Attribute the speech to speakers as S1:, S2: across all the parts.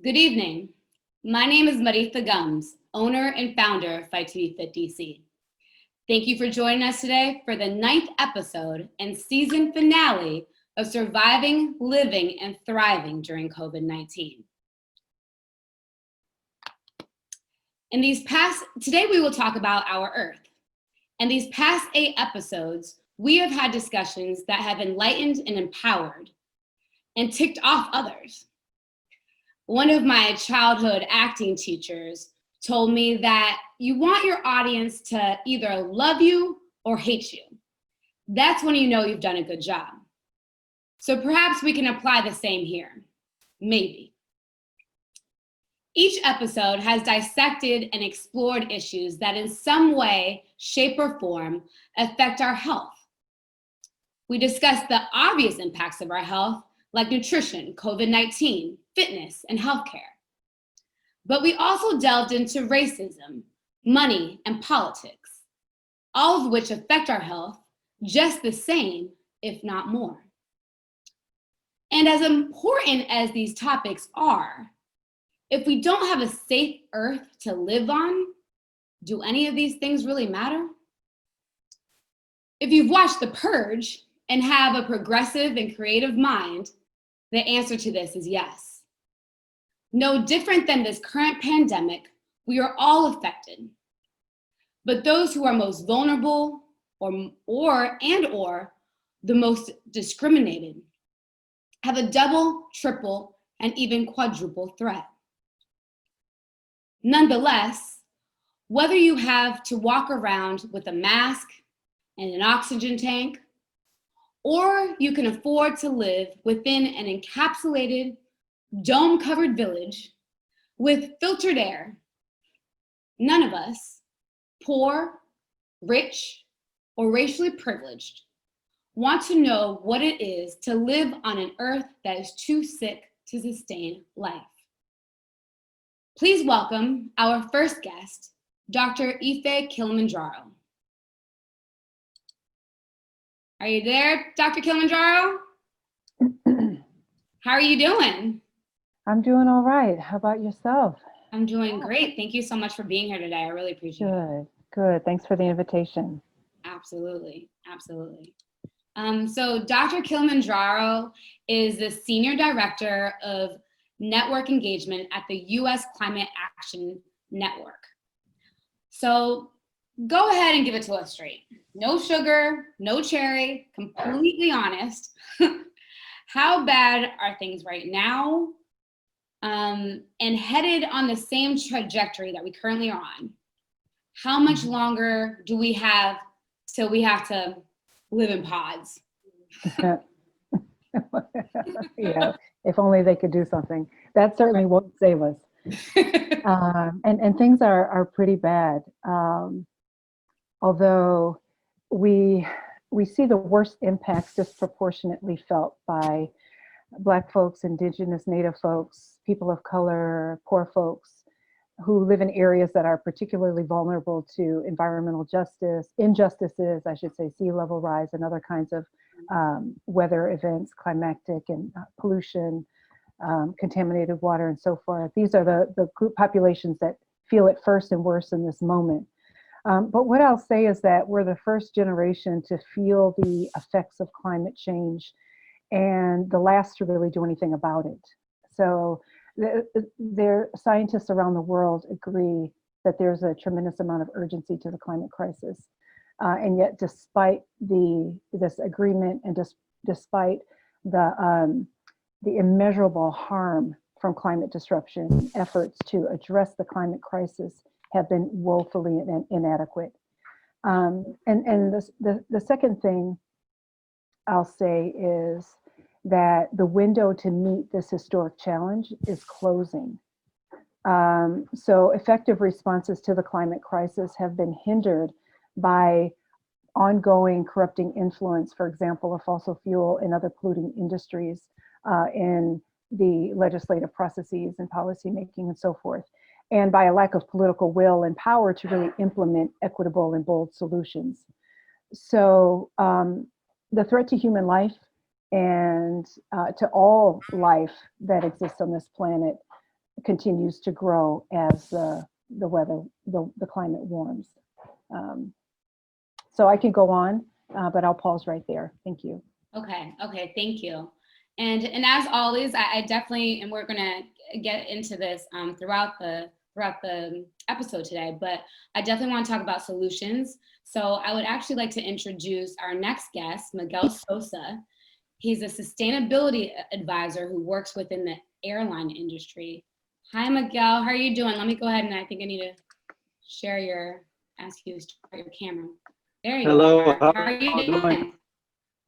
S1: Good evening. My name is Maritha Gums, owner and founder of Ife DC. Thank you for joining us today for the 9th episode and season finale of Surviving, Living, and Thriving during COVID-19. Today we will talk about our Earth. In these past 8 episodes, we have had discussions that have enlightened and empowered and ticked off others. One of my childhood acting teachers told me that you want your audience to either love you or hate you. That's when you know you've done a good job. So perhaps we can apply the same here, maybe. Each episode has dissected and explored issues that in some way, shape, or form affect our health. We discussed the obvious impacts of our health, like nutrition, COVID-19, fitness, and healthcare. But we also delved into racism, money, and politics, all of which affect our health just the same, if not more. And as important as these topics are, if we don't have a safe Earth to live on, do any of these things really matter? If you've watched The Purge and have a progressive and creative mind, the answer to this is yes. No different than this current pandemic, we are all affected. But those who are most vulnerable or the most discriminated have a double, triple, and even quadruple threat. Nonetheless, whether you have to walk around with a mask and an oxygen tank, or you can afford to live within an encapsulated, dome-covered village with filtered air, none of us, poor, rich, or racially privileged, want to know what it is to live on an Earth that is too sick to sustain life. Please welcome our first guest, Dr. Ife Kilimanjaro. Are you there, Dr. Kilimanjaro? How are you doing?
S2: I'm doing all right. How about yourself?
S1: I'm doing great. Thank you so much for being here today. I really appreciate it.
S2: Good. Thanks for the invitation.
S1: Absolutely. So Dr. Kilimanjaro is the Senior Director of Network Engagement at the U.S. Climate Action Network. So go ahead and give it to us straight. No sugar, no cherry, completely honest. How bad are things right now? And headed on the same trajectory that we currently are on, how much longer do we have till we have to live in pods?
S2: Yeah, if only they could do something. That certainly won't save us. And things are pretty bad. Although we see the worst impacts disproportionately felt by Black folks, Indigenous, Native folks, people of color, poor folks who live in areas that are particularly vulnerable to environmental injustices, I should say, sea level rise and other kinds of weather events, climatic and pollution, contaminated water and so forth. These are the group populations that feel it first and worse in this moment. But what I'll say is that we're the first generation to feel the effects of climate change and the last to really do anything about it. So scientists around the world agree that there's a tremendous amount of urgency to the climate crisis. And yet despite this agreement and despite the immeasurable harm from climate disruption, efforts to address the climate crisis have been woefully inadequate. And the second thing I'll say is that the window to meet this historic challenge is closing. So effective responses to the climate crisis have been hindered by ongoing corrupting influence, for example, of fossil fuel and other polluting industries in the legislative processes and policymaking and so forth, and by a lack of political will and power to really implement equitable and bold solutions. So the threat to human life and to all life that exists on this planet continues to grow as the weather, the climate warms. So I can go on, but I'll pause right there. Thank you.
S1: Okay, thank you. And as always, I definitely, and we're gonna get into this throughout the episode today, but I definitely want to talk about solutions. So I would actually like to introduce our next guest, Miguel Sosa. He's a sustainability advisor who works within the airline industry. Hi, Miguel, how are you doing? Let me go ahead and I think I need to ask you to start your camera. There you
S3: Hello,
S1: are.
S3: how
S1: How are
S3: are
S1: you
S3: you all
S1: doing?
S3: doing?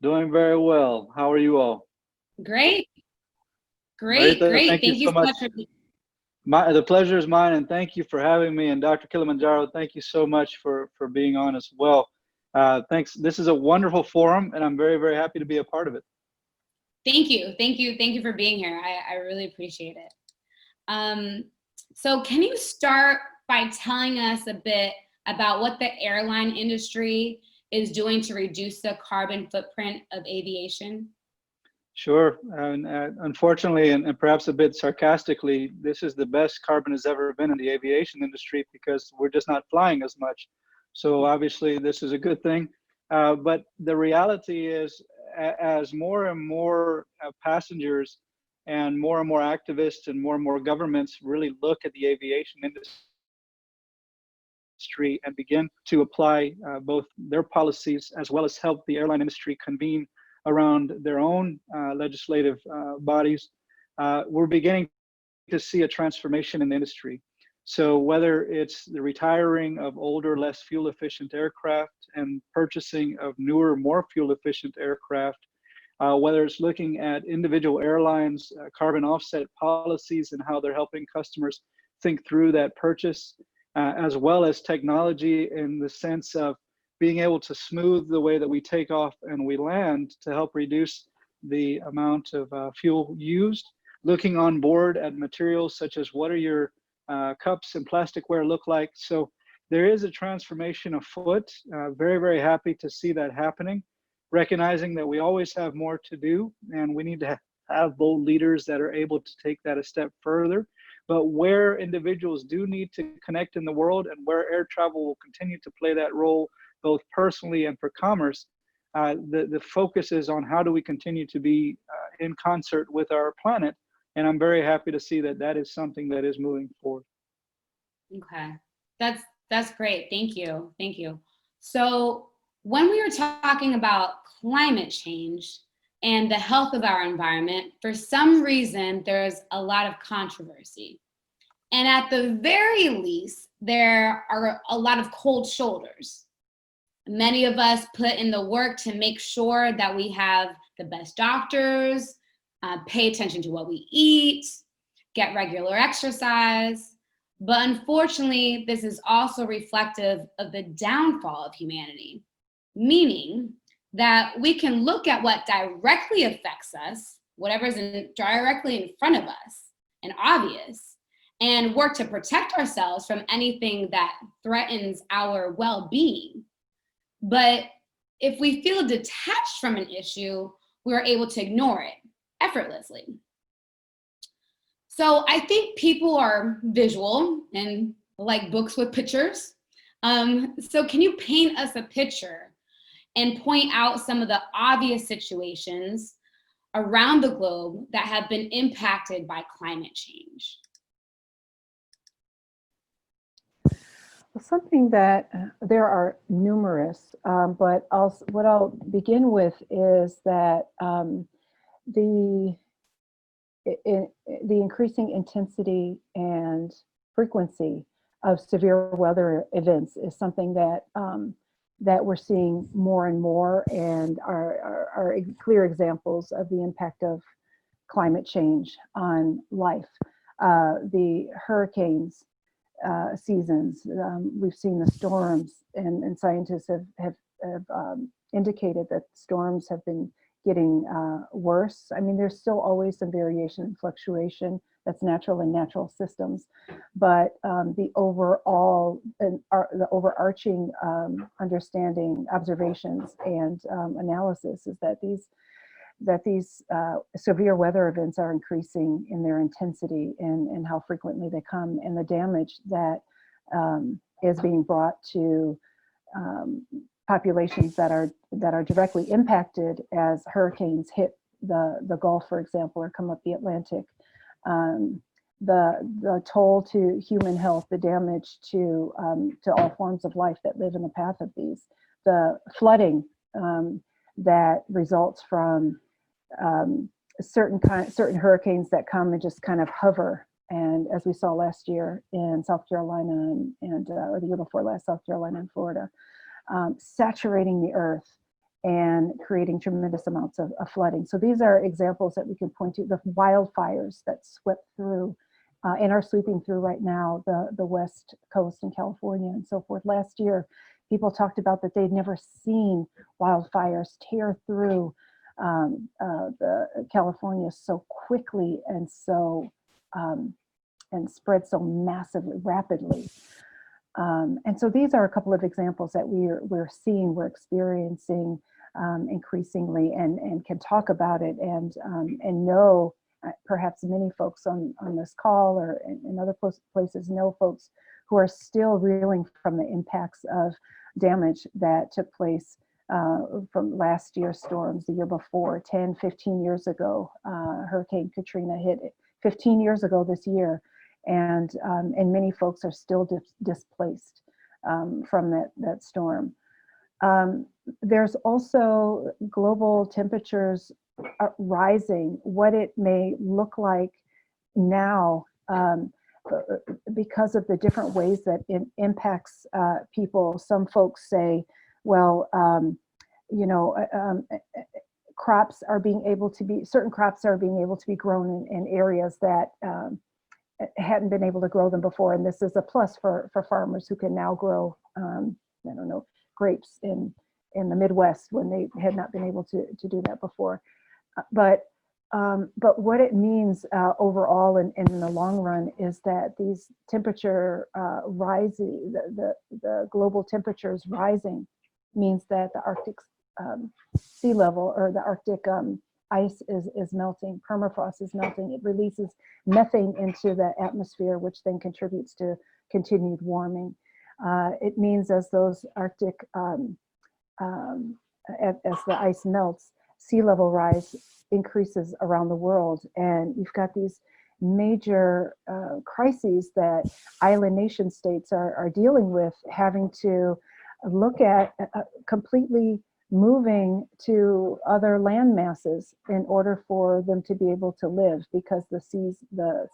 S3: Doing very well. How are you all?
S1: Great.
S3: Thank you
S1: Thank you
S3: so
S1: so
S3: much.
S1: much for
S3: The pleasure is mine, and thank you for having me. And Dr. Kilimanjaro, thank you so much for being on as well. Thanks. This is a wonderful forum, and I'm very, very happy to be a part of it.
S1: Thank you for being here. I really appreciate it. So can you start by telling us a bit about what the airline industry is doing to reduce the carbon footprint of aviation?
S3: Sure. And unfortunately, and perhaps a bit sarcastically, this is the best carbon has ever been in the aviation industry because we're just not flying as much. So obviously, this is a good thing. But the reality is, as more and more passengers and more activists and more governments really look at the aviation industry and begin to apply both their policies as well as help the airline industry convene around their own legislative bodies, we're beginning to see a transformation in the industry. So whether it's the retiring of older, less fuel efficient aircraft and purchasing of newer, more fuel efficient aircraft, whether it's looking at individual airlines, carbon offset policies and how they're helping customers think through that purchase, as well as technology in the sense of being able to smooth the way that we take off and we land to help reduce the amount of fuel used, looking on board at materials such as what are your cups and plasticware look like. So there is a transformation afoot. Very, very happy to see that happening, recognizing that we always have more to do and we need to have bold leaders that are able to take that a step further. But where individuals do need to connect in the world and where air travel will continue to play that role, both personally and for commerce, the focus is on how do we continue to be in concert with our planet. And I'm very happy to see that that is something that is moving forward.
S1: Okay, that's great. Thank you. So when we were talking about climate change and the health of our environment, for some reason, there's a lot of controversy. And at the very least, there are a lot of cold shoulders. Many of us put in the work to make sure that we have the best doctors, pay attention to what we eat, get regular exercise. But unfortunately, this is also reflective of the downfall of humanity, meaning that we can look at what directly affects us, whatever's directly in front of us and obvious, and work to protect ourselves from anything that threatens our well-being. But if we feel detached from an issue, we're able to ignore it effortlessly. So I think people are visual and like books with pictures. So can you paint us a picture and point out some of the obvious situations around the globe that have been impacted by climate change?
S2: Something that there are numerous, but what I'll begin with is that the increasing intensity and frequency of severe weather events is something that that we're seeing more and more, and are clear examples of the impact of climate change on life. The hurricanes seasons, we've seen the storms, and scientists have indicated that storms have been getting worse. I mean, there's still always some variation and fluctuation that's natural in natural systems, but the overall the overarching understanding, observations, and analysis is that that these severe weather events are increasing in their intensity and how frequently they come, and the damage that is being brought to populations that are directly impacted as hurricanes hit the Gulf, for example, or come up the Atlantic. The toll to human health, the damage to all forms of life that live in the path of these, the flooding that results from certain hurricanes that come and just kind of hover. And as we saw last year in South Carolina or the year before last, South Carolina and Florida, saturating the earth and creating tremendous amounts of flooding. So these are examples that we can point to. The wildfires that swept through and are sweeping through right now the West Coast in California and so forth. Last year, people talked about that they'd never seen wildfires tear through the California so quickly and so and spread so massively, rapidly. And so these are a couple of examples that we're seeing, we're experiencing increasingly, and can talk about it and know. Perhaps many folks on this call or in other places know folks who are still reeling from the impacts of damage that took place from last year's storms, the year before, 10, 15 years ago. Hurricane Katrina hit 15 years ago this year, and many folks are still displaced from that storm. There's also global temperatures rising. What it may look like now, because of the different ways that it impacts people. Some folks say, well, crops are being able to be, certain crops are being able to be grown in areas that hadn't been able to grow them before. And this is a plus for farmers who can now grow, grapes in the Midwest when they had not been able to do that before. But what it means overall and in the long run is that these temperature rising, the global temperatures rising, means that the Arctic sea level or the Arctic ice is melting, permafrost is melting. It releases methane into the atmosphere, which then contributes to continued warming. It means as those Arctic, as the ice melts, sea level rise increases around the world, and you've got these major crises that island nation states are dealing with, having to look at completely moving to other land masses in order for them to be able to live, because the sea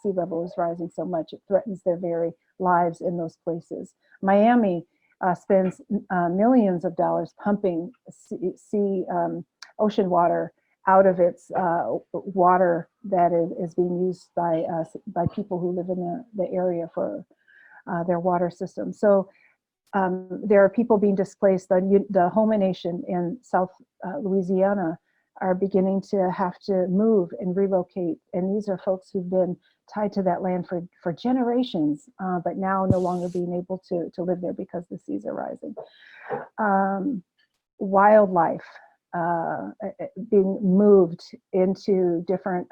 S2: level is rising so much it threatens their very lives in those places. Miami spends millions of dollars pumping ocean water out of its water that is being used by people who live in the area for their water system. So there are people being displaced. The Houma Nation in South Louisiana are beginning to have to move and relocate. And these are folks who've been tied to that land for generations, but now no longer being able to live there because the seas are rising. Wildlife being moved into different,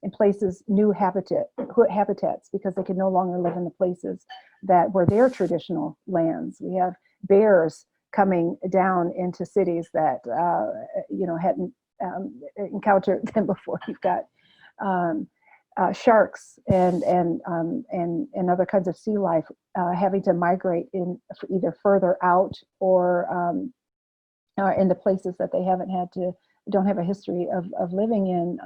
S2: in places, new habitats, because they can no longer live in the places that were their traditional lands. We have bears coming down into cities that hadn't encountered them before. You've got sharks and other kinds of sea life having to migrate in either further out or in the places that they don't have a history of living in,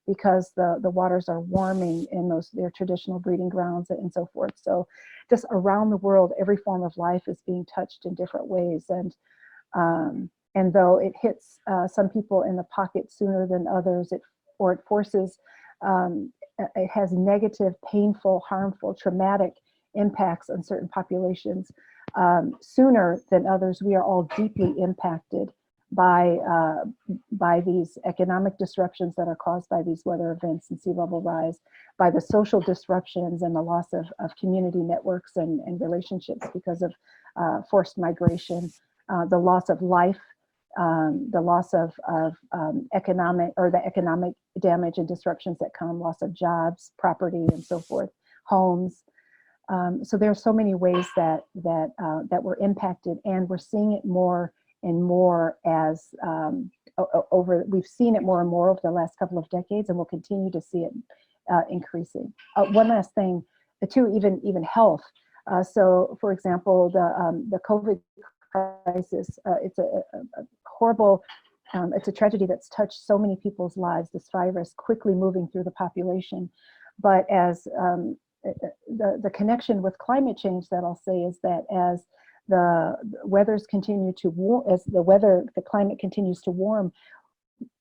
S2: because the waters are warming in their traditional breeding grounds and so forth. So just around the world, every form of life is being touched in different ways. And though it hits some people in the pocket sooner than others, it forces, it has negative, painful, harmful, traumatic impacts on certain populations sooner than others. We are all deeply impacted by these economic disruptions that are caused by these weather events and sea level rise, by the social disruptions and the loss of community networks and relationships because of forced migration, the loss of life the loss of economic, or the economic damage and disruptions that come, loss of jobs, property, and so forth, homes. So there are so many ways that we're impacted, and we're seeing it more and more as we've seen it more and more over the last couple of decades, and we'll continue to see it increasing. One last thing, too, even health. So, for example, the COVID crisis, it's a horrible, it's a tragedy that's touched so many people's lives, this virus quickly moving through the population. But as the connection with climate change that I'll say is that as the weathers continue to warm, as the climate continues to warm,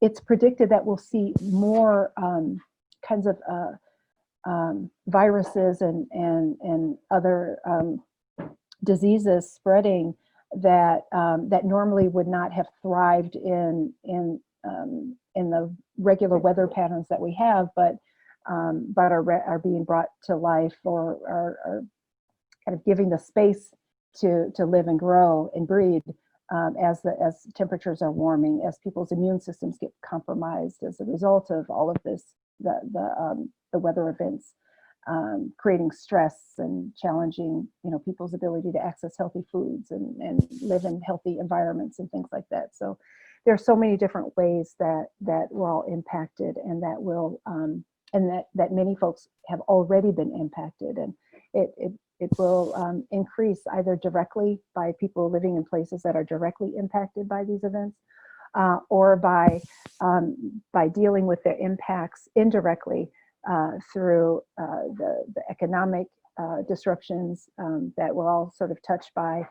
S2: it's predicted that we'll see more kinds of viruses and other diseases spreading that normally would not have thrived in the regular weather patterns that we have, but are being brought to life, or are kind of giving the space to live and grow and breed as temperatures are warming, as people's immune systems get compromised as a result of all of this, the weather events, creating stress and challenging, people's ability to access healthy foods and live in healthy environments and things like that. So there are so many different ways that we're all impacted, and that will and that many folks have already been impacted, and it will increase either directly by people living in places that are directly impacted by these events, or by dealing with their impacts indirectly through the economic disruptions that we're all sort of touched by,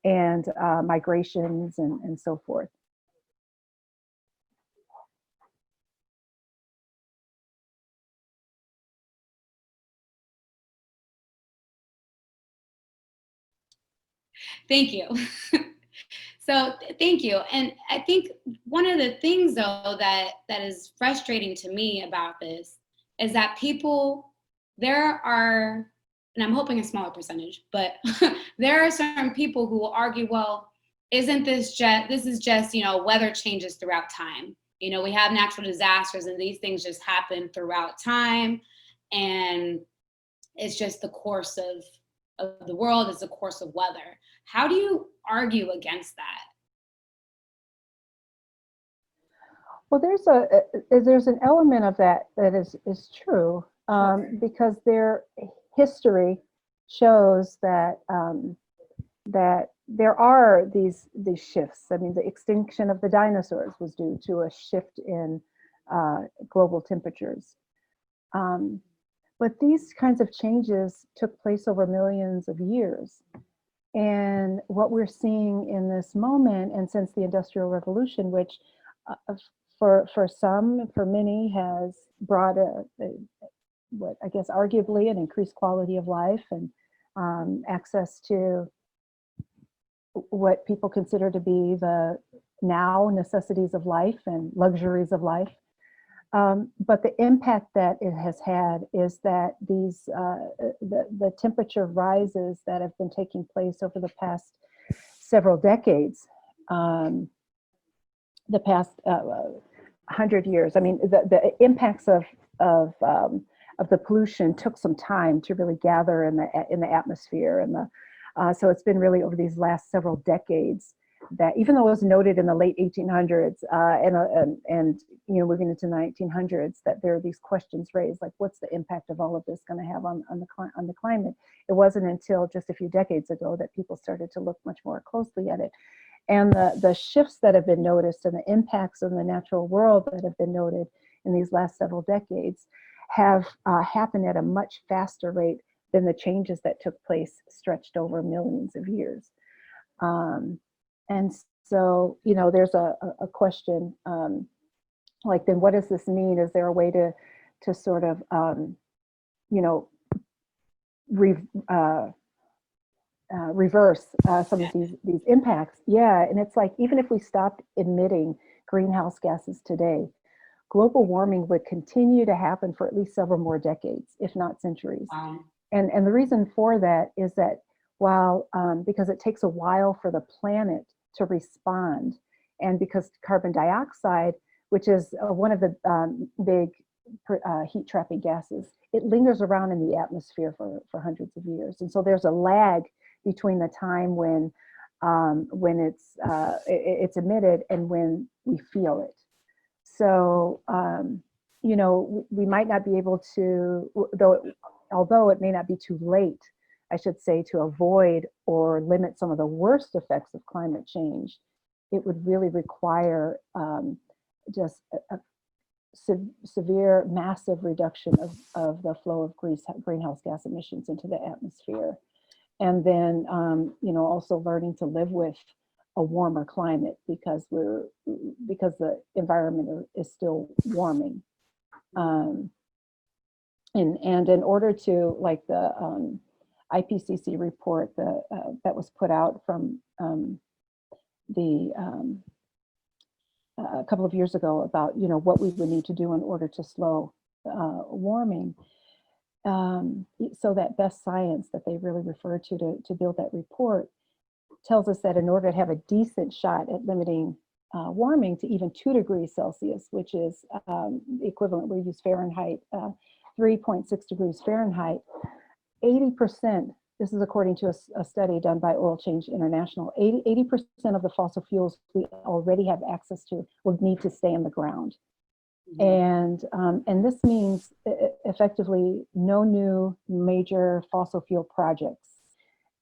S2: and migrations and so forth.
S1: Thank you. So thank you. And I think one of the things, though, that is frustrating to me about this is that there are, and I'm hoping a smaller percentage, but there are certain people who will argue, well, isn't this is just, weather changes throughout time. We have natural disasters, and these things just happen throughout time. And it's just the course of the world, it's the course of weather. How do you argue against that?
S2: Well, there's an element of that is true, because their history shows that that there are these shifts. I mean, the extinction of the dinosaurs was due to a shift in global temperatures. But these kinds of changes took place over millions of years. And what we're seeing in this moment, and since the Industrial Revolution, which for many has brought what I guess arguably an increased quality of life, and access to what people consider to be the now necessities of life and luxuries of life. But the impact that it has had is that these the temperature rises that have been taking place over the past several decades, the past 100 years. I mean, the impacts of the pollution took some time to really gather in the atmosphere, and so it's been really over these last several decades that, even though it was noted in the late 1800s and moving into the 1900s, that there are these questions raised, like, what's the impact of all of this going to have on the climate? It wasn't until just a few decades ago that people started to look much more closely at it. And the shifts that have been noticed and the impacts on the natural world that have been noted in these last several decades have happened at a much faster rate than the changes that took place stretched over millions of years. And so, there's a question, like, then what does this mean? Is there a way to sort of, reverse some of these impacts? Yeah, and it's like, even if we stopped emitting greenhouse gases today, global warming would continue to happen for at least several more decades, if not centuries.
S1: Wow.
S2: And the reason for that is that while, because it takes a while for the planet to respond And because carbon dioxide, which is one of the big heat trapping gases, it lingers around in the atmosphere for hundreds of years. And so there's a lag between the time when it's emitted and when we feel it. So, you know, we might not be able to, although it may not be too late, I should say, to avoid or limit some of the worst effects of climate change, it would really require just a severe, massive reduction of the flow of greenhouse gas emissions into the atmosphere. And then, you know, also learning to live with a warmer climate because the environment is still warming. And in order to, like the IPCC report that was put out from a couple of years ago about, you know, what we would need to do in order to slow warming. So that best science that they really refer to build that report tells us that in order to have a decent shot at limiting warming to even 2 degrees Celsius, which is equivalent, we use Fahrenheit, 3.6 degrees Fahrenheit, 80%, this is according to a study done by Oil Change International, 80% of the fossil fuels we already have access to will need to stay in the ground. And this means effectively no new major fossil fuel projects.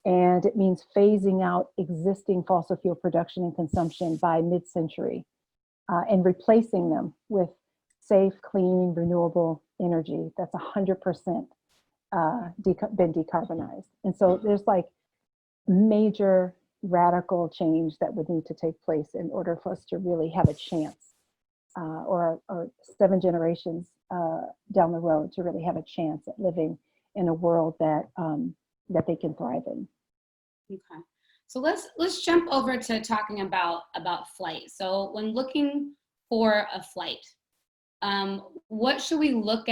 S2: And it means phasing out existing fossil fuel production and consumption by mid-century and replacing them with safe, clean, renewable energy that's 100% been decarbonized. And so there's like major radical change that would need to take place in order for us to really have a chance, or 7 generations down the road, to really have a chance at living in a world that they can thrive in.
S1: Okay, so let's jump over to talking about flight. So when looking for a flight, what should we look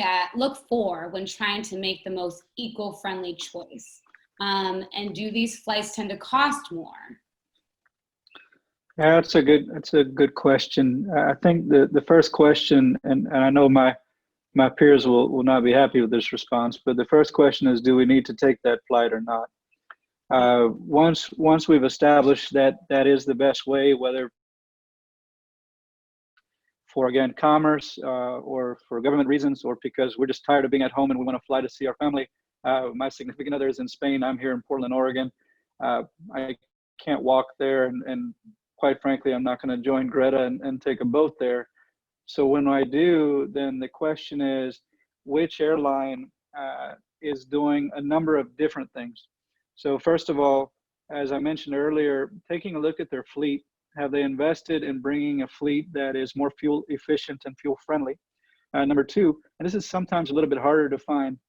S1: for when trying to make the most eco-friendly choice? And do these flights tend to cost more?
S3: Yeah, that's a good question. I think the first question, and I know my peers will not be happy with this response, but the first question is, do we need to take that flight or not? Once we've established that is the best way, whether for, again, commerce or for government reasons, or because we're just tired of being at home and we want to fly to see our family. My significant other is in Spain. I'm here in Portland, Oregon. I can't walk there, and quite frankly, I'm not going to join Greta and take a boat there. So when I do, then the question is, which airline is doing a number of different things? So first of all, as I mentioned earlier, taking a look at their fleet. Have they invested in bringing a fleet that is more fuel efficient and fuel friendly? Number 2, and this is sometimes a little bit harder to find,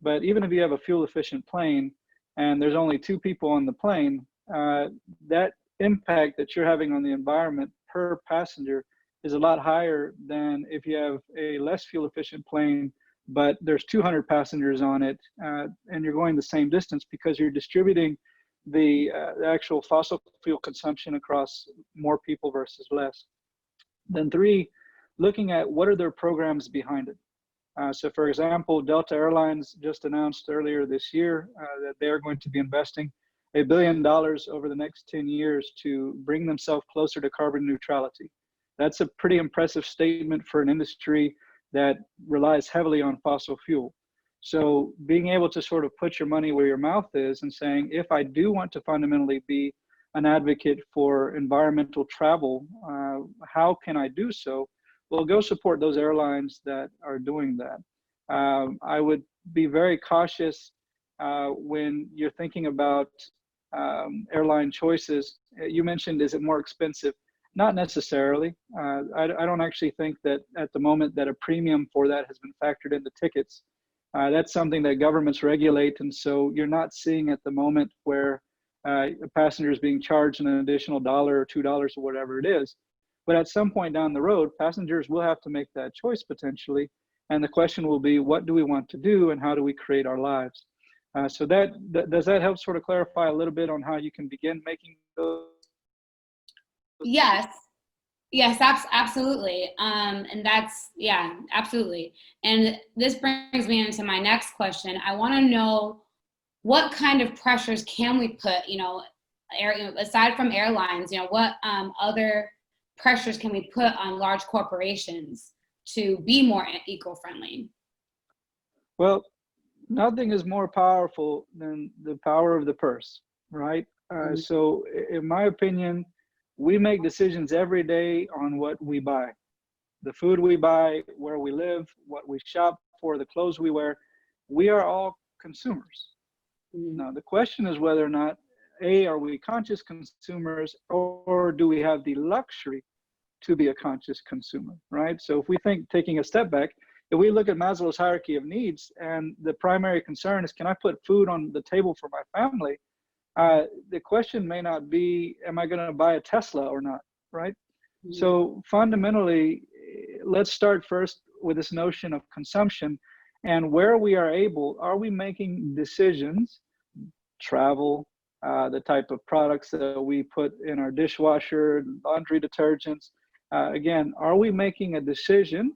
S3: but even if you have a fuel efficient plane and there's only 2 people on the plane, that impact that you're having on the environment per passenger is a lot higher than if you have a less fuel efficient plane, but there's 200 passengers on it, and you're going the same distance, because you're distributing the actual fossil fuel consumption across more people versus less. Then 3, looking at what are their programs behind it. So for example, Delta Airlines just announced earlier this year that they are going to be investing $1 billion over the next 10 years to bring themselves closer to carbon neutrality. That's a pretty impressive statement for an industry that relies heavily on fossil fuel. So being able to sort of put your money where your mouth is and saying, if I do want to fundamentally be an advocate for environmental travel, how can I do so? Well, go support those airlines that are doing that. I would be very cautious when you're thinking about airline choices. You mentioned, is it more expensive? Not necessarily. I don't actually think that at the moment that a premium for that has been factored into tickets. That's something that governments regulate, and so you're not seeing at the moment where a passenger is being charged an additional $1 or $2 or whatever it is. But at some point down the road, passengers will have to make that choice potentially, and the question will be, what do we want to do, and how do we create our lives? So does that help sort of clarify a little bit on how you can begin making those?
S1: Yes. Yes, absolutely. And that's, yeah, absolutely. And this brings me into my next question. I want to know, what kind of pressures can we put, aside from airlines, what other pressures can we put on large corporations to be more eco-friendly?
S3: Well, nothing is more powerful than the power of the purse, right?
S1: Mhm.
S3: So, in my opinion, we make decisions every day on what we buy, the food we buy, where we live, what we shop for, the clothes we wear. We are all consumers.
S1: Mhm.
S3: Now, the question is whether or not, A, are we conscious consumers, or do we have the luxury to be a conscious consumer, right? So if we think, taking a step back, if we look at Maslow's hierarchy of needs, and the primary concern is, can I put food on the table for my family? The question may not be, am I going to buy a Tesla or not, right?
S1: Mhm.
S3: So fundamentally, let's start first with this notion of consumption, and where we are able, are we making decisions, travel, the type of products that we put in our dishwasher, laundry detergents. Again, are we making a decision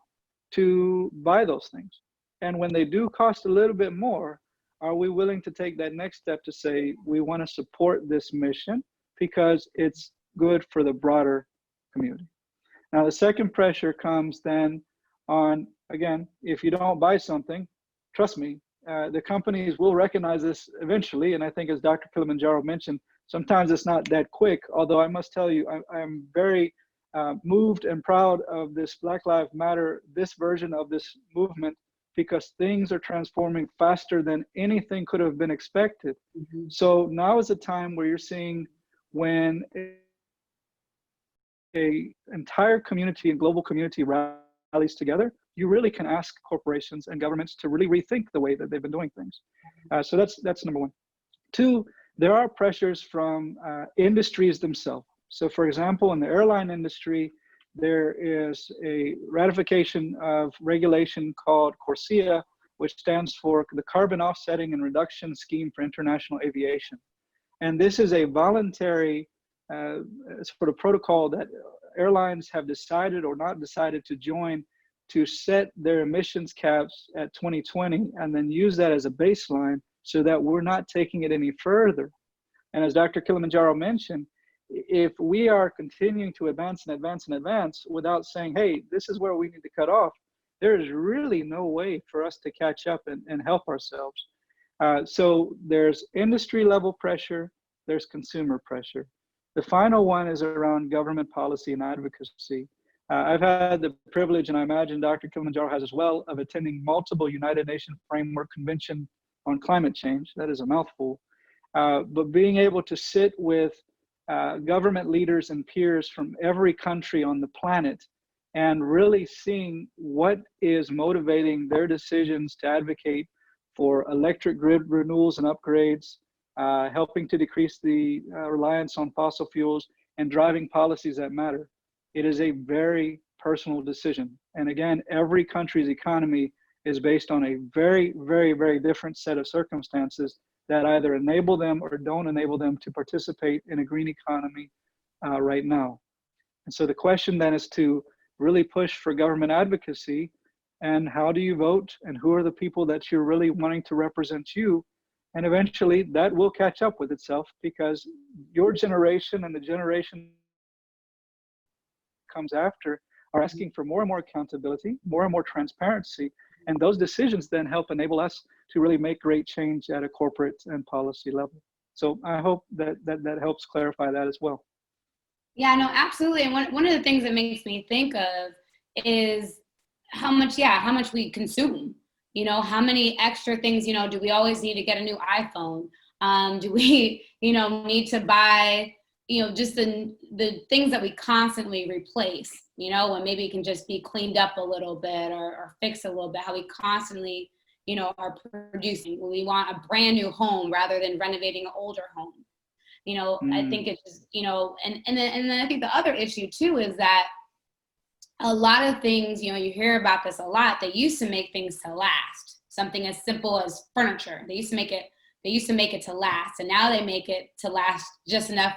S3: to buy those things? And when they do cost a little bit more, are we willing to take that next step to say, we want to support this mission because it's good for the broader community? Now, the second pressure comes then on, again, if you don't buy something, trust me, the companies will recognize this eventually. And I think, as Dr. Kilimanjaro mentioned, sometimes it's not that quick. Although I must tell you, I'm very moved and proud of this Black Lives Matter, this version of this movement, because things are transforming faster than anything could have been expected.
S1: Mhm.
S3: So now is a time where you're seeing, when a entire community and global community rallies together, you really can ask corporations and governments to really rethink the way that they've been doing things. So that's number one. Two, there are pressures from industries themselves. So, for example, in the airline industry, there is a ratification of regulation called CORSIA, which stands for the Carbon Offsetting and Reduction Scheme for International Aviation. And this is a voluntary uh, sort of protocol that airlines have decided or not decided to join, to set their emissions caps at 2020 and then use that as a baseline so that we're not taking it any further. And as Dr. Kilimanjaro mentioned, if we are continuing to advance and advance and advance without saying, hey, this is where we need to cut off, there is really no way for us to catch up and help ourselves. So there's industry level pressure, there's consumer pressure. The final one is around government policy and advocacy. I've had the privilege, and I imagine Dr. Kilimanjaro has as well, of attending multiple United Nations Framework Convention on Climate Change. That is a mouthful. But being able to sit with government leaders and peers from every country on the planet and really seeing what is motivating their decisions to advocate for electric grid renewals and upgrades, helping to decrease the reliance on fossil fuels, and driving policies that matter. It is a very personal decision. And again, every country's economy is based on a very, very, very different set of circumstances that either enable them or don't enable them to participate in a green economy right now. And so the question then is to really push for government advocacy. And how do you vote? And who are the people that you're really wanting to represent you? And eventually that will catch up with itself, because your generation and the generation comes after are asking for more and more accountability, more and more transparency. And those decisions then help enable us to really make great change at a corporate and policy level. So I hope that helps clarify that as well.
S1: Yeah, no, absolutely. And one of the things that makes me think of is how much we consume. How many extra things, do we always need to get a new iPhone? Do we, need to buy, just the things that we constantly replace, when maybe it can just be cleaned up a little bit or fixed a little bit, how we constantly, are producing. We want a brand new home rather than renovating an older home. I think it's just, and then I think the other issue too is that a lot of things, you hear about this a lot. They used to make things to last. Something as simple as furniture. They used to make it to last, and now they make it to last just enough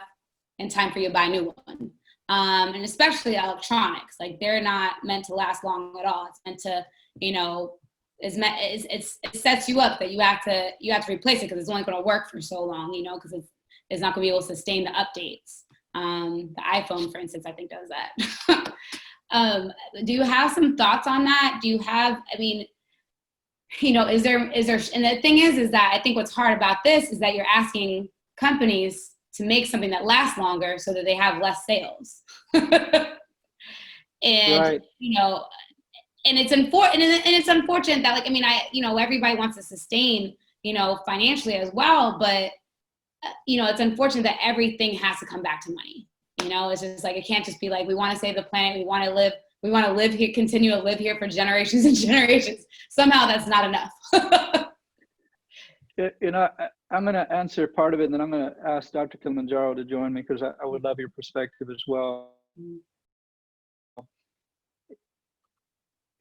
S1: in time for you to buy a new one. And especially electronics, like they're not meant to last long at all. It's meant to, it sets you up that you have to replace it because it's only going to work for so long, because it's not going to be able to sustain the updates. The iPhone, for instance, I think does that. Do you have some thoughts on that? Do you have, is there, and the thing is that I think what's hard about this is that you're asking companies to make something that lasts longer so that they have less sales. And,
S3: right.
S1: And it's unfortunate that everybody wants to sustain, financially as well, but it's unfortunate that everything has to come back to money. It's just like, it can't just be like, we want to save the planet. We want to live here, continue to live here for generations and generations. Somehow that's not enough.
S3: I'm going to answer part of it, and then I'm going to ask Dr. Kilimanjaro to join me because I would love your perspective as well.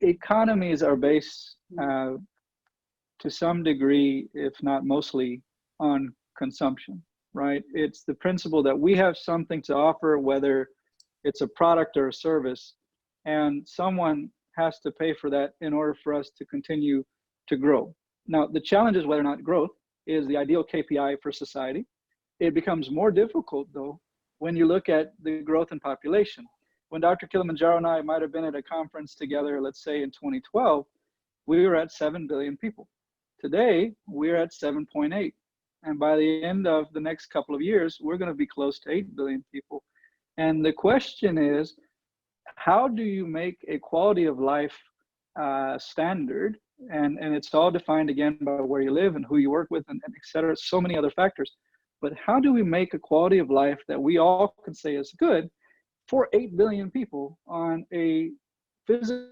S3: Economies are based to some degree, if not mostly, on consumption, right? It's the principle that we have something to offer, whether it's a product or a service, and someone has to pay for that in order for us to continue to grow. Now, the challenge is whether or not growth is the ideal KPI for society. It becomes more difficult, though, when you look at the growth in population. When Dr. Kilimanjaro and I might have been at a conference together, let's say in 2012, we were at 7 billion people. Today, we're at 7.8. And by the end of the next couple of years, we're going to be close to 8 billion people. And the question is, how do you make a quality of life standard? And it's all defined again by where you live and who you work with and et cetera, so many other factors. But how do we make a quality of life that we all can say is good for 8 billion people on a physical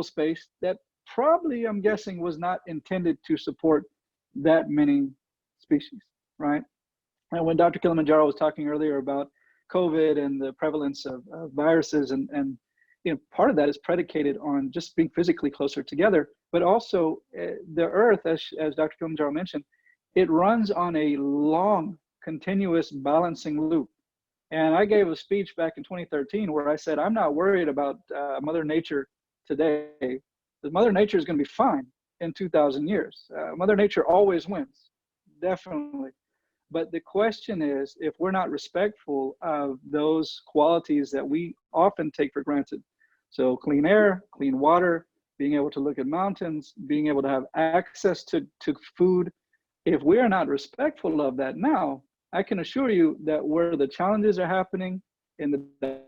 S3: space that probably, I'm guessing, was not intended to support that many species, right? And when Dr. Kilimanjaro was talking earlier about COVID and the prevalence of viruses, and part of that is predicated on just being physically closer together, but also the Earth, as Dr. Kilimanjaro mentioned, it runs on a long, continuous balancing loop. And I gave a speech back in 2013 where I said, I'm not worried about Mother Nature today. Mother Nature is going to be fine in 2,000 years. Mother Nature always wins, definitely. But the question is, if we're not respectful of those qualities that we often take for granted, so clean air, clean water, being able to look at mountains, being able to have access to food, if we are not respectful of that now, I can assure you that where the challenges are happening in the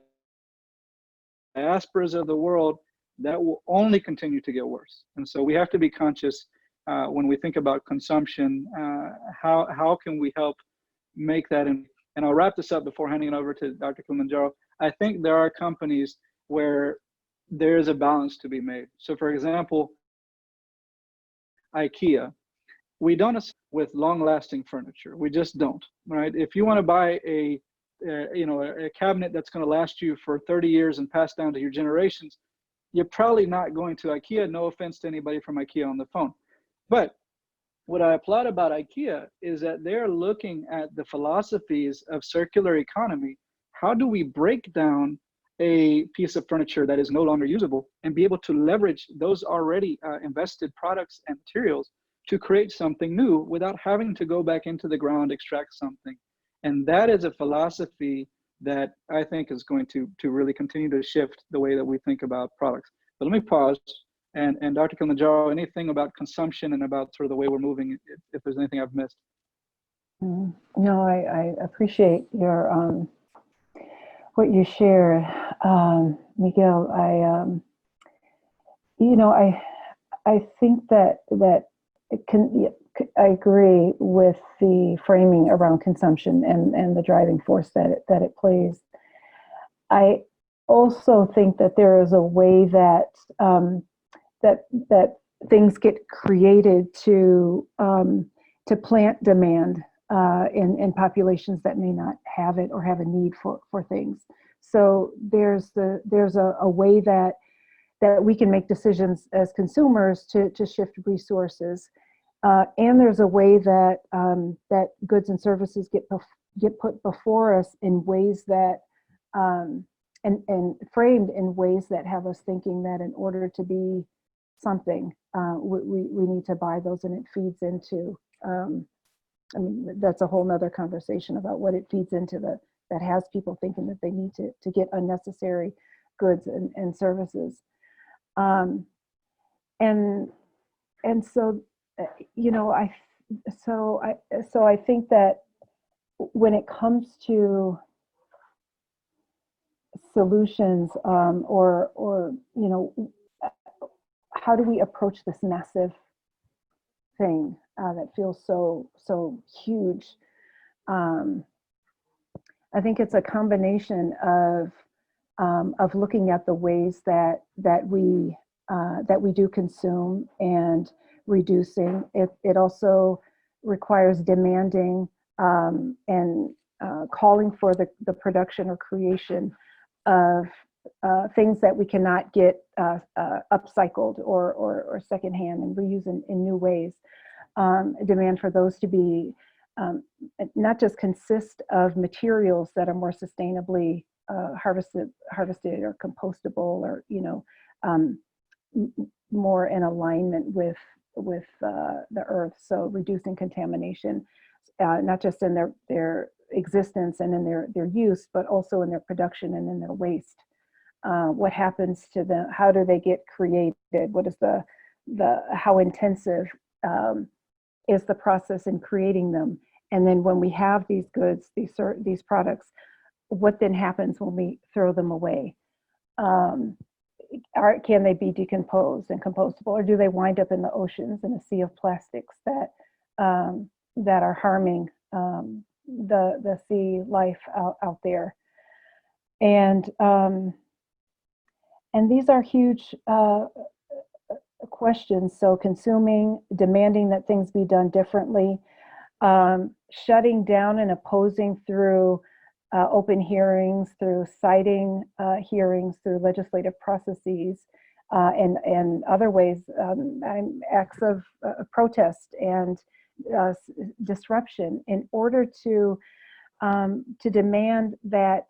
S3: diasporas of the world, that will only continue to get worse. And so we have to be conscious when we think about consumption, how can we help make that? And I'll wrap this up before handing it over to Dr. Kilimanjaro. I think there are companies where there is a balance to be made. So for example, IKEA, we don't with long-lasting furniture. We just don't, right? If you want to buy a cabinet that's going to last you for 30 years and pass down to your generations, you're probably not going to IKEA. No offense to anybody from IKEA on the phone. But what I applaud about IKEA is that they're looking at the philosophies of circular economy. How do we break down a piece of furniture that is no longer usable and be able to leverage those already invested products and materials to create something new without having to go back into the ground, extract something? And that is a philosophy that I think is going to really continue to shift the way that we think about products. But let me pause. And Dr. Kilimanjaro, anything about consumption and about sort of the way we're moving, if there's anything I've missed.
S2: No, I appreciate your what you shared, Miguel. I think that I agree with the framing around consumption and the driving force that it plays. I also think that there is a way that that things get created to plant demand in populations that may not have it or have a need for things. So there's a way that we can make decisions as consumers to shift resources, and there's a way that that goods and services get put before us in ways that and framed in ways that have us thinking that in order to be something, we need to buy those, and it feeds into, I mean, that's a whole nother conversation about what it feeds into that has people thinking that they need to get unnecessary goods and services. And so, I think that when it comes to solutions, or how do we approach this massive thing that feels so huge? I think it's a combination of looking at the ways that we do consume and reducing. It also requires demanding and calling for the production or creation of things that we cannot get upcycled or secondhand and reuse in new ways. Demand for those to be not just consist of materials that are more sustainably harvested or compostable, or more in alignment with the earth. So reducing contamination, not just in their existence and in their use, but also in their production and in their waste. What happens to them? How do they get created? What is how intensive is the process in creating them? And then when we have these goods, these products, what then happens when we throw them away? Can they be decomposed and compostable, or do they wind up in the oceans in a sea of plastics that are harming the sea life out there? And these are huge questions. So consuming, demanding that things be done differently, shutting down and opposing through open hearings, through citing hearings, through legislative processes, and other ways, acts of protest and disruption, in order to demand that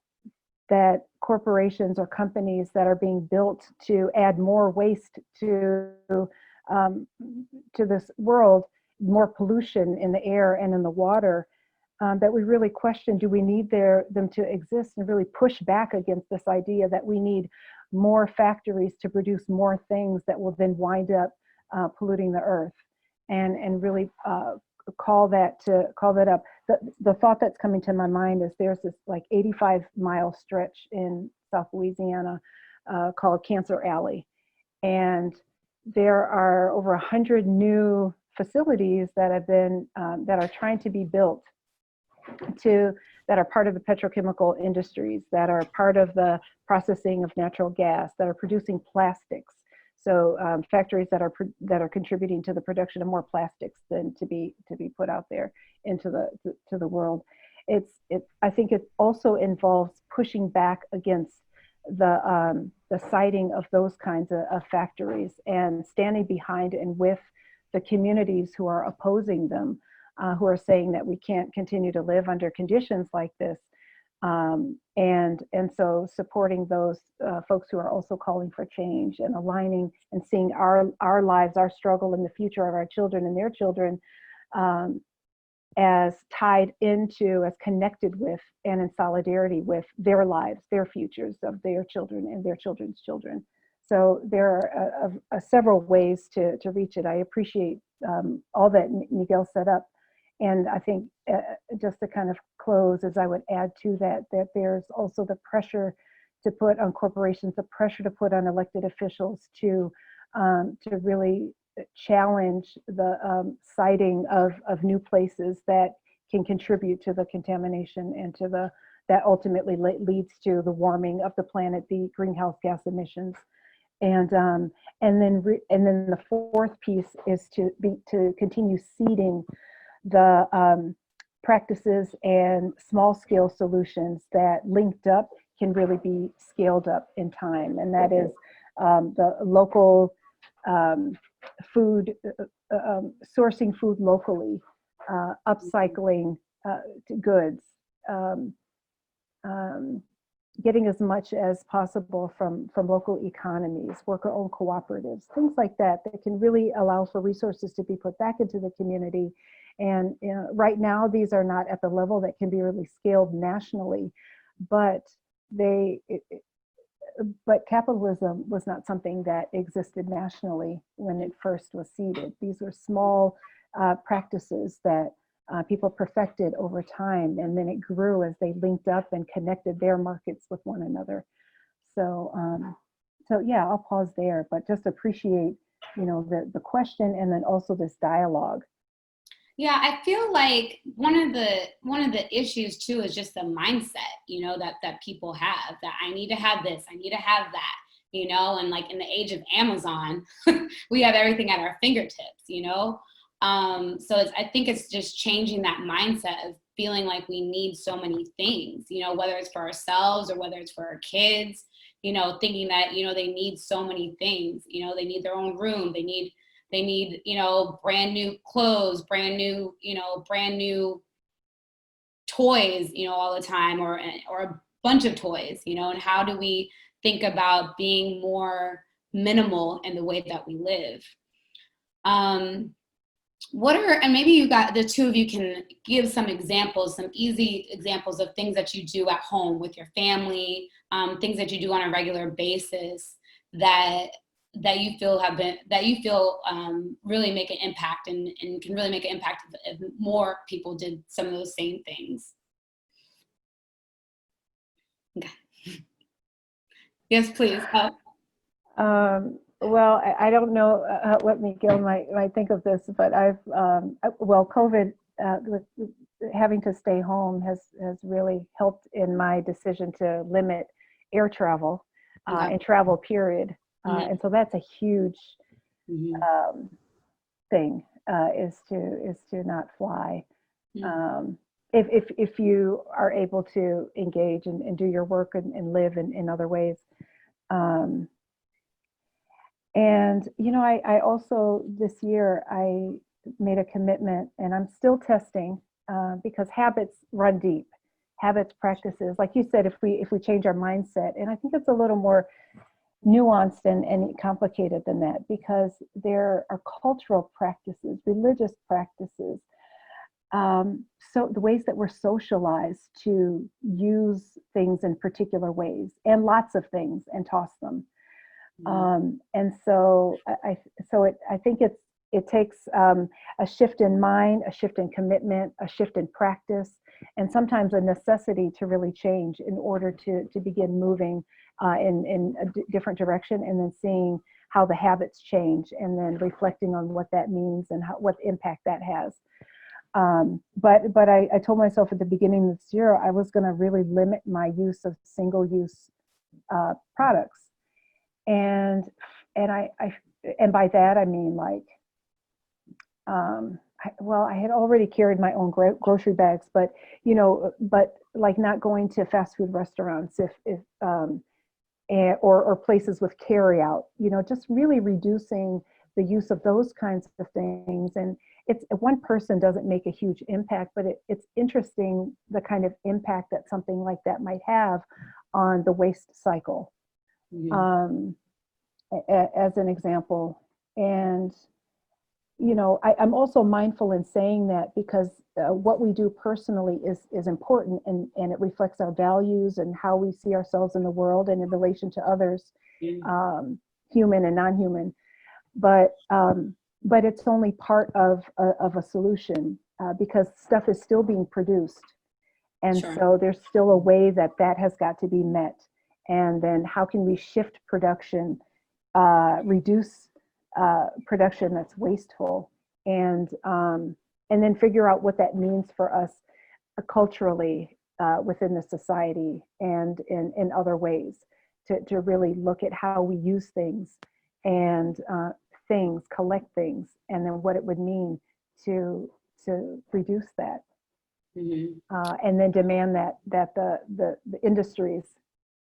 S2: corporations or companies that are being built to add more waste to this world, more pollution in the air and in the water, that we really question, do we need them to exist, and really push back against this idea that we need more factories to produce more things that will then wind up polluting the earth, and really call that up. The thought that's coming to my mind is there's this like 85-mile stretch in South Louisiana called Cancer Alley, and there are over 100 new facilities that have been that are trying to be built that are part of the petrochemical industries, that are part of the processing of natural gas, that are producing plastics. So factories that are contributing to the production of more plastics than to be put out there into the world. I think it also involves pushing back against the siting of those kinds of factories, and standing behind and with the communities who are opposing them, who are saying that we can't continue to live under conditions like this. And so supporting those folks who are also calling for change, and aligning and seeing our lives, our struggle, and the future of our children and their children as tied into, as connected with, and in solidarity with their lives, their futures of their children and their children's children. So there are several ways to reach it. I appreciate all that Miguel set up. And I think just to kind of close, as I would add to that there's also the pressure to put on corporations, the pressure to put on elected officials to really challenge the siting of new places that can contribute to the contamination and to that ultimately leads to the warming of the planet, the greenhouse gas emissions. And then the fourth piece is to continue seeding the practices and small scale solutions that linked up can really be scaled up in time. And that is the local food, sourcing food locally, upcycling goods, getting as much as possible from local economies, worker-owned cooperatives, things like that, that can really allow for resources to be put back into the community. And right now, these are not at the level that can be really scaled nationally, but but capitalism was not something that existed nationally when it first was seeded. These were small practices that people perfected over time, and then it grew as they linked up and connected their markets with one another. So, so yeah, I'll pause there, but just appreciate, the question, and then also this dialogue.
S1: Yeah, I feel like one of the issues too is just the mindset, that people have, that I need to have this, I need to have that, and like in the age of Amazon, we have everything at our fingertips, So I think it's just changing that mindset of feeling like we need so many things, whether it's for ourselves or whether it's for our kids, thinking that, they need so many things, they need their own room, they need, brand new clothes, brand new toys, all the time, or a bunch of toys, and how do we think about being more minimal in the way that we live? And maybe the two of you can give some examples, some easy examples of things that you do at home with your family, things that you do on a regular basis that you feel really make an impact and can really make an impact if more people did some of those same things. Okay. Yes, please.
S2: Well, I don't know what Miguel might think of this, but COVID, having to stay home has really helped in my decision to limit air travel and travel, period. And so that's a huge thing, is to not fly. If you are able to engage and do your work and live in other ways. And, I also, this year, I made a commitment, and I'm still testing, because habits run deep. Habits, practices, like you said, if we change our mindset, and I think it's a little more nuanced and complicated than that, because there are cultural practices, religious practices, so the ways that we're socialized to use things in particular ways, and lots of things, and toss them. And so I think it takes a shift in mind, a shift in commitment, a shift in practice, and sometimes a necessity to really change in order to begin moving in a different direction, and then seeing how the habits change, and then reflecting on what that means and what impact that has. But I told myself at the beginning of this year I was going to really limit my use of single-use products. And by that I mean, like, I had already carried my own grocery bags, but like not going to fast food restaurants or places with carry out, just really reducing the use of those kinds of things. And it's, one person doesn't make a huge impact, but it's interesting the kind of impact that something like that might have on the waste cycle. As an example. And, I'm also mindful in saying that, because what we do personally is important, and it reflects our values and how we see ourselves in the world and in relation to others, human and non-human. But it's only part of a solution, because stuff is still being produced. And so there's still a way that has got to be met. And then how can we shift production, reduce production that's wasteful, and then figure out what that means for us culturally within the society, and in other ways, to really look at how we use things, and collect things, and then what it would mean to reduce that. And then demand that the industries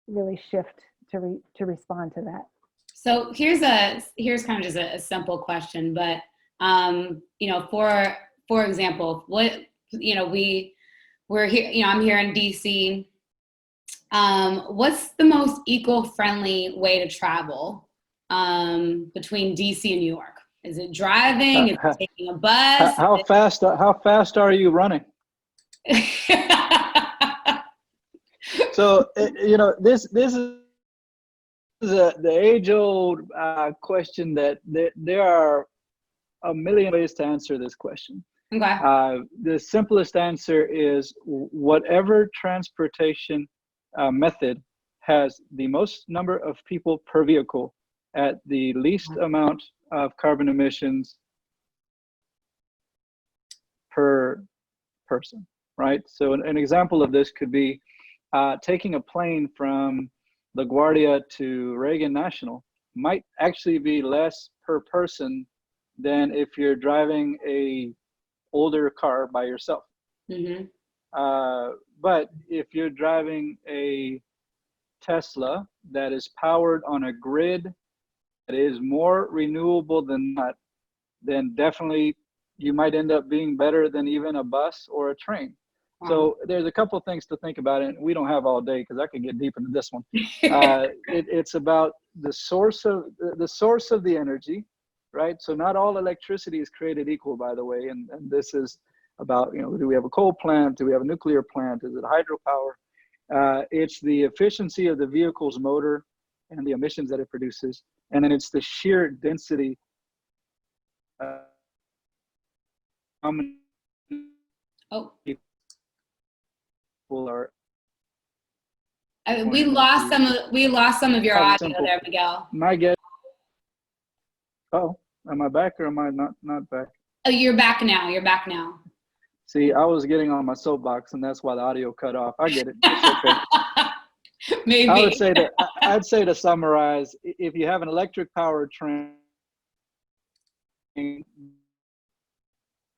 S2: really shift to respond to that.
S1: So here's kind of just a simple question, but for example, what we're here, I'm here in DC, What's the most eco-friendly way to travel between DC and New York? Is it driving? Is it taking a bus?
S3: How fast are you running? So this is the age-old question that there are a million ways to answer this question.
S1: Okay.
S3: The simplest answer is whatever transportation method has the most number of people per vehicle at the least amount of carbon emissions per person, right? So an example of this could be taking a plane from LaGuardia to Reagan National might actually be less per person than if you're driving a older car by yourself.
S1: Mm-hmm.
S3: But if you're driving a Tesla that is powered on a grid that is more renewable than that, then definitely you might end up being better than even a bus or a train. Wow. So there's a couple of things to think about, and we don't have all day because I could get deep into this one. It's about the source of the energy, right? So not all electricity is created equal, by the way, and this is about, do we have a coal plant? Do we have a nuclear plant? Is it hydropower? It's the efficiency of the vehicle's motor and the emissions that it produces, and then it's the sheer density. People are.
S1: We lost some of your audio there, Miguel.
S3: My guess. Oh, am I back or am I not back?
S1: Oh, you're back now. You're back now.
S3: See, I was getting on my soapbox, and that's why the audio cut off. I get it. It's okay.
S1: Maybe.
S3: I'd say to summarize, if you have an electric powered train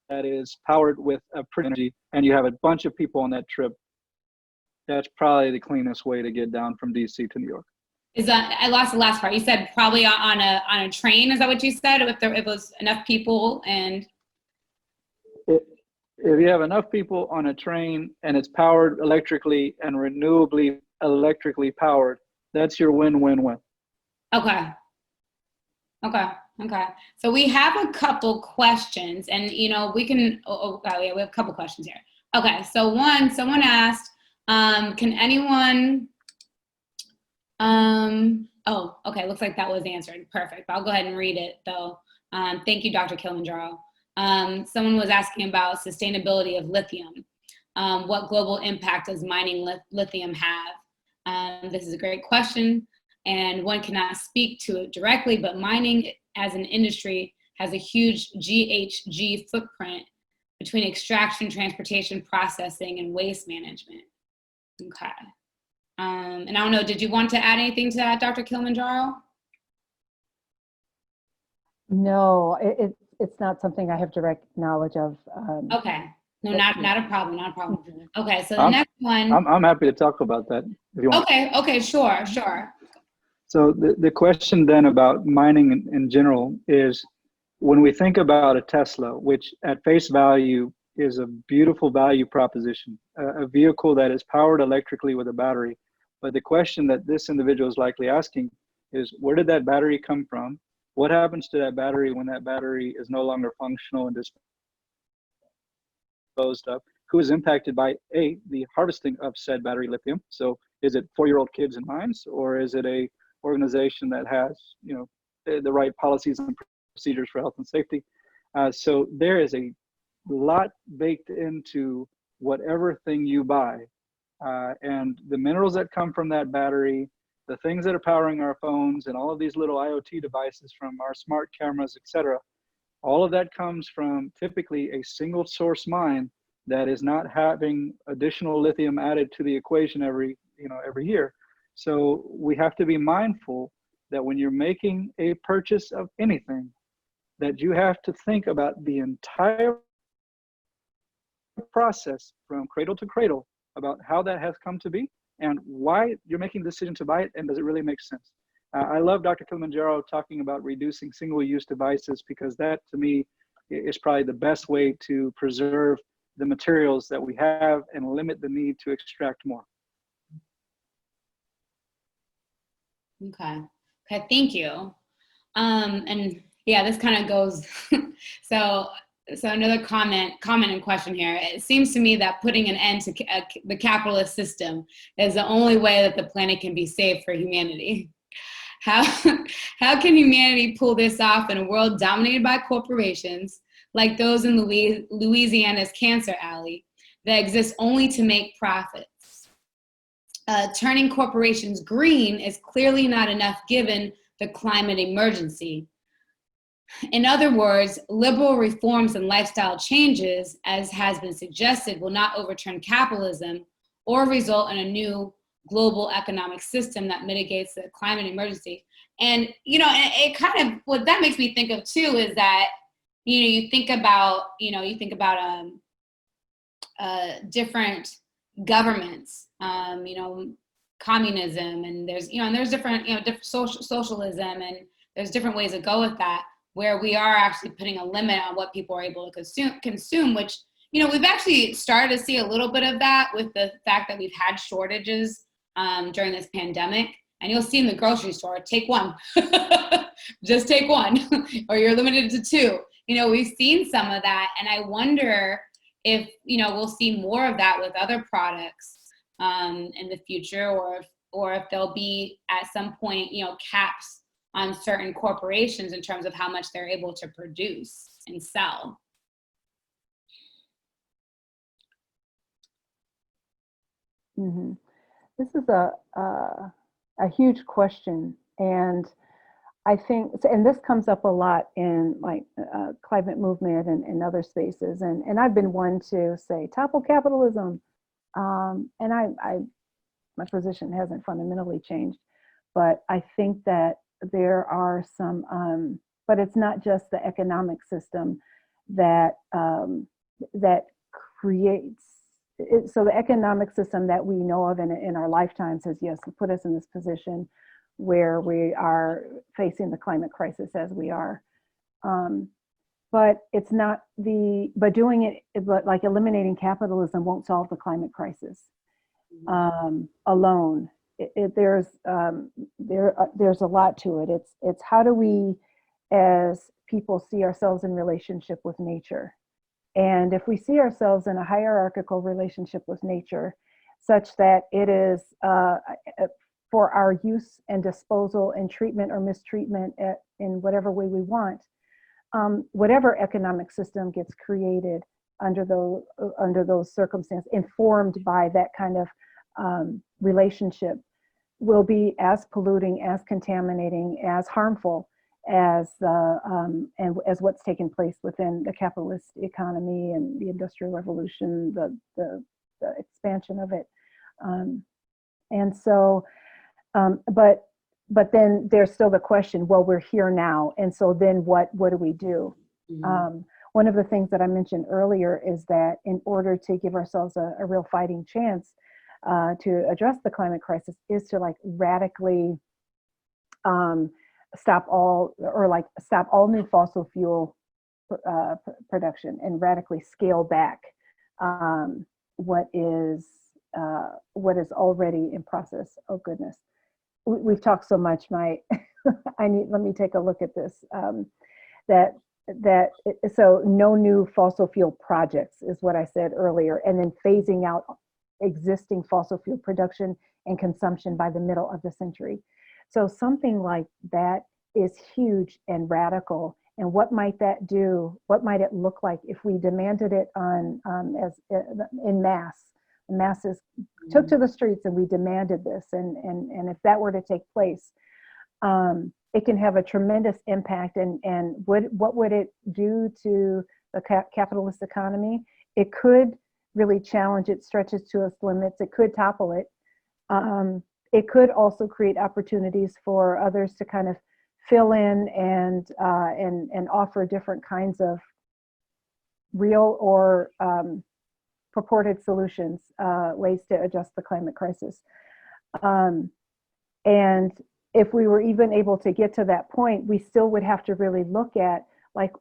S3: that is powered with a pretty energy, and you have a bunch of people on that trip, that's probably the cleanest way to get down from DC to New York.
S1: I lost the last part. You said probably on a train. Is that what you said? If it was enough people and.
S3: If you have enough people on a train and it's powered electrically and renewably electrically powered, that's your win-win-win.
S1: Okay. So we have a couple questions, and we can. We have a couple questions here. Okay. So someone asked, can anyone? Oh, okay. Looks like that was answered. Perfect. I'll go ahead and read it though. Thank you, Dr. Kilimanjaro. Someone was asking about sustainability of lithium. What global impact does mining lithium have? This is a great question, and one cannot speak to it directly, but mining as an industry has a huge GHG footprint between extraction, transportation, processing, and waste management. Okay. And I don't know, did you want to add anything to that, Dr. Kilimanjaro?
S2: No, it's not something I have direct knowledge of.
S1: Okay. No, not a problem. Not a problem. Okay. So the next one.
S3: I'm happy to talk about that if you want.
S1: Okay. Sure.
S3: So the question then about mining in general is, when we think about a Tesla, which at face value is a beautiful value proposition, a vehicle that is powered electrically with a battery. But the question that this individual is likely asking is, where did that battery come from? What happens to that battery when that battery is no longer functional and disposed of? Who is impacted by the harvesting of said battery lithium? So is it 4-year-old kids in mines, or is it a organization that has the right policies and procedures for health and safety? So there is a lot baked into whatever thing you buy, and the minerals that come from that battery, the things that are powering our phones and all of these little IoT devices, from our smart cameras, etc. All of that comes from typically a single source mine that is not having additional lithium added to the equation every year. So we have to be mindful that when you're making a purchase of anything, that you have to think about the entire process from cradle to cradle about how that has come to be and why you're making the decision to buy it, and does it really make sense? I love Dr. Kilimanjaro talking about reducing single-use devices, because that, to me, is probably the best way to preserve the materials that we have and limit the need to extract more.
S1: Okay. Okay. Thank you. And yeah, this kind of goes. so, another comment and question here. It seems to me that putting an end to the capitalist system is the only way that the planet can be saved for humanity. How how can humanity pull this off in a world dominated by corporations like those in Louisiana's Cancer Alley that exist only to make profits? Turning corporations green is clearly not enough given the climate emergency. In other words, liberal reforms and lifestyle changes, as has been suggested, will not overturn capitalism or result in a new global economic system that mitigates the climate emergency. And, it kind of, what that makes me think of too is that, you think about different governments, communism, and there's different, different socialism, and there's different ways to go with that, where we are actually putting a limit on what people are able to consume, which, we've actually started to see a little bit of that with the fact that we've had shortages during this pandemic. And you'll see in the grocery store, take one, just take one, or you're limited to two. We've seen some of that. And I wonder if, we'll see more of that with other products in the future, or if there'll be at some point, caps on certain corporations in terms of how much they're able to produce and sell.
S2: Mm-hmm. This is a huge question, and I think, and this comes up a lot in like climate movement and other spaces, and I've been one to say topple capitalism, and my position hasn't fundamentally changed, but I think that there are some, but it's not just the economic system that that creates. So the economic system that we know of in our lifetimes has, yes, put us in this position where we are facing the climate crisis as we are. But it's not but doing it, but like eliminating capitalism won't solve the climate crisis alone. There's a lot to it. It's how do we as people see ourselves in relationship with nature. And if we see ourselves in a hierarchical relationship with nature, such that it is for our use and disposal and treatment or mistreatment in whatever way we want, whatever economic system gets created under those circumstances, informed by that kind of relationship, will be as polluting, as contaminating, as harmful as and as what's taken place within the capitalist economy and the Industrial Revolution, the expansion of it, and so, but then there's still the question. Well, we're here now, and so then what do we do? Mm-hmm. One of the things that I mentioned earlier is that in order to give ourselves a real fighting chance to address the climate crisis, is to like radically stop all new fossil fuel production and radically scale back what is already in process. Oh goodness, we've talked so much. Let me take a look at this. So no new fossil fuel projects is what I said earlier, and then phasing out existing fossil fuel production and consumption by the middle of the century. So something like that is huge and radical. And what might that do? What might it look like if we demanded it as in mass? The masses took to the streets and we demanded this. And if that were to take place, it can have a tremendous impact. And what would it do to the capitalist economy? It could really challenge it, stretches to its limits. It could topple it. It could also create opportunities for others to kind of fill in and offer different kinds of real or purported solutions, ways to address the climate crisis. And if we were even able to get to that point, we still would have to really look at, like,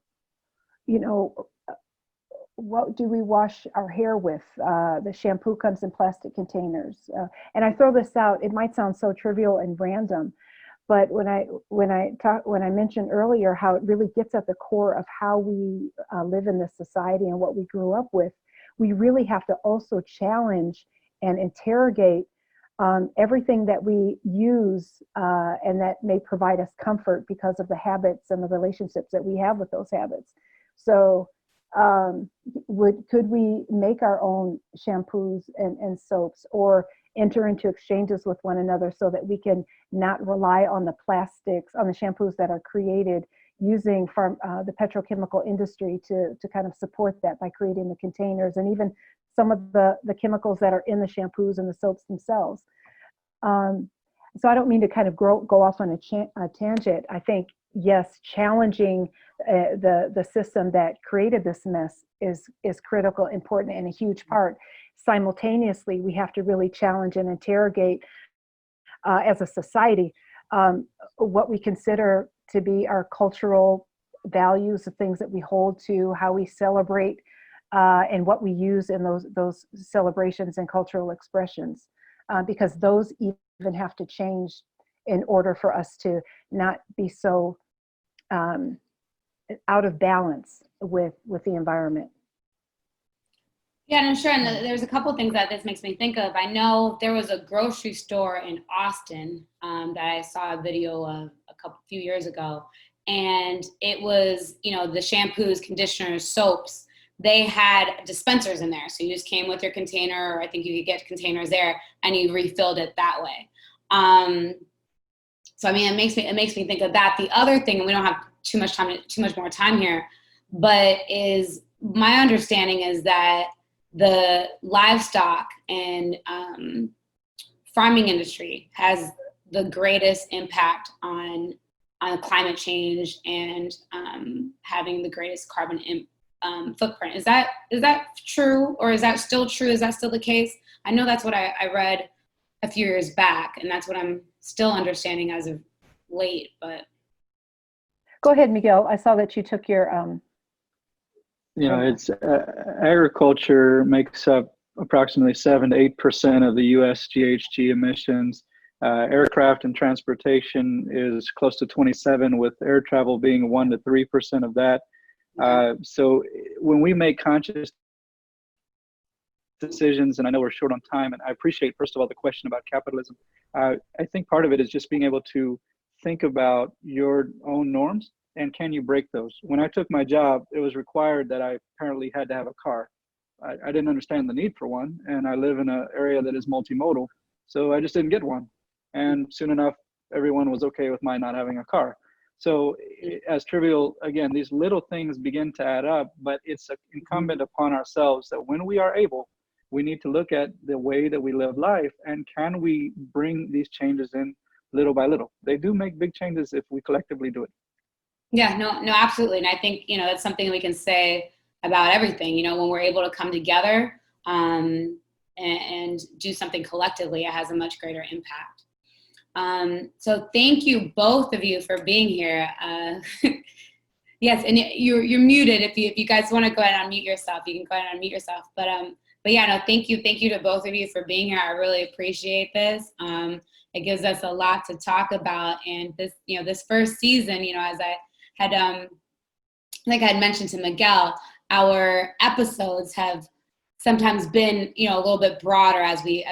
S2: what do we wash our hair with? The shampoo comes in plastic containers. And I throw this out, it might sound so trivial and random, But when I mentioned earlier how it really gets at the core of how we live in this society and what we grew up with, we really have to also challenge and interrogate everything that we use and that may provide us comfort because of the habits and the relationships that we have with those habits. So could we make our own shampoos and soaps, or enter into exchanges with one another so that we can not rely on the plastics, on the shampoos that are created using the petrochemical industry to kind of support that by creating the containers and even some of the chemicals that are in the shampoos and the soaps themselves. So I don't mean to kind of go off on a tangent. I think, yes, challenging the system that created this mess is critical, important, and a huge part. Simultaneously, we have to really challenge and interrogate as a society what we consider to be our cultural values, the things that we hold to, how we celebrate, and what we use in those celebrations and cultural expressions, because those even have to change in order for us to not be so out of balance with the environment.
S1: Yeah, and I'm sure, and there's a couple things that this makes me think of. I know there was a grocery store in Austin that I saw a video of few years ago, and it was, the shampoos, conditioners, soaps, they had dispensers in there. So you just came with your container, or I think you could get containers there, and you refilled it that way. So I mean, it makes me think of that. The other thing, and we don't have too much more time here, but is my understanding is that the livestock and farming industry has the greatest impact on climate change and having the greatest carbon footprint. Is that true, or is that still true? Is that still the case? I know that's what I read a few years back, and that's what I'm still understanding as of late. But
S2: go ahead, Miguel. I saw that you took your.
S3: It's agriculture makes up approximately 7 to 8% of the U.S. GHG emissions. Aircraft and transportation is close to 27, with air travel being 1 to 3% of that. So when we make conscious decisions, and I know we're short on time, and I appreciate, first of all, the question about capitalism. I think part of it is just being able to think about your own norms and can you break those. When I took my job, it was required that I apparently had to have a car. I didn't understand the need for one, and I live in an area that is multimodal, so I just didn't get one. And soon enough, everyone was okay with my not having a car. So as trivial, again, these little things begin to add up, but it's incumbent upon ourselves that when we are able, we need to look at the way that we live life, and can we bring these changes in little by little. They do make big changes if we collectively do it.
S1: Yeah, no, absolutely. And I think, that's something we can say about everything, when we're able to come together and do something collectively, it has a much greater impact. So thank you, both of you, for being here. Yes, and you're muted. If you guys want to go ahead and unmute yourself, you can go ahead and unmute yourself. But yeah, no, thank you to both of you for being here. I really appreciate this. It gives us a lot to talk about, and this first season, as I had like I had mentioned to Miguel, our episodes have sometimes been a little bit broader as we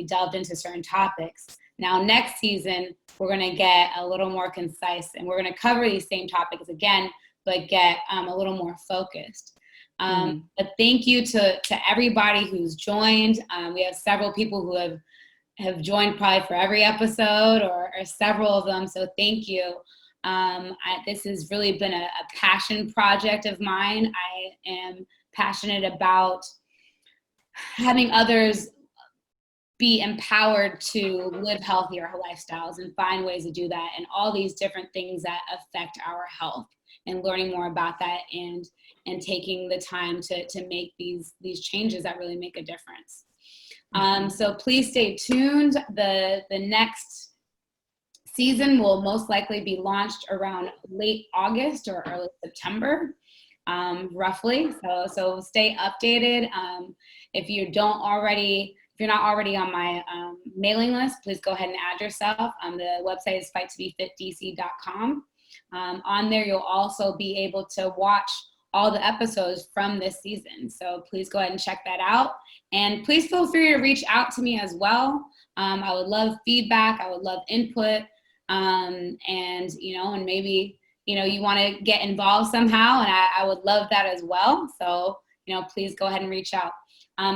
S1: delved into certain topics. Now next season we're going to get a little more concise, and we're going to cover these same topics again, but get a little more focused. But thank you to everybody who's joined. We have several people who have joined probably for every episode or several of them. So thank you. This has really been a passion project of mine. I am passionate about having others be empowered to live healthier lifestyles and find ways to do that, and all these different things that affect our health, and learning more about that and taking the time to make these changes that really make a difference. So please stay tuned. The next season will most likely be launched around late August or early September, roughly. So stay updated. If you don't already If you're not already on my mailing list, please go ahead and add yourself. The website is fighttobefitdc.com. On there, you'll also be able to watch all the episodes from this season. So please go ahead and check that out. And please feel free to reach out to me as well. I would love feedback. I would love input. And maybe, you want to get involved somehow, and I would love that as well. So, please go ahead and reach out.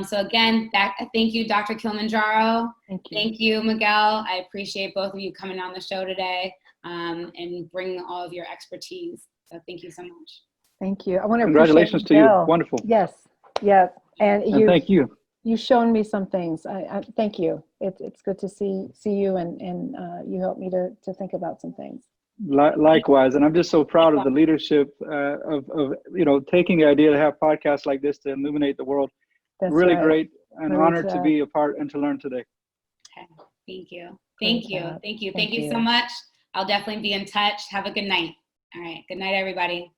S1: So again, thank you, Dr. Kilimanjaro.
S2: Thank you.
S1: Thank you, Miguel. I appreciate both of you coming on the show today and bringing all of your expertise. So thank you so much.
S2: Thank you. I want to
S3: Congratulations to you. Wonderful.
S2: Yes. Yeah. And
S3: thank you.
S2: You've shown me some things. I thank you. It's good to see you, and you helped me to think about some things.
S3: Likewise, and I'm just so proud of the leadership of taking the idea to have podcasts like this to illuminate the world.
S2: That's
S3: really
S2: right.
S3: great, and honored to be a part and to learn today.
S1: Okay. Thank you. Thank you so much. I'll definitely be in touch. Have a good night. All right. Good night, everybody.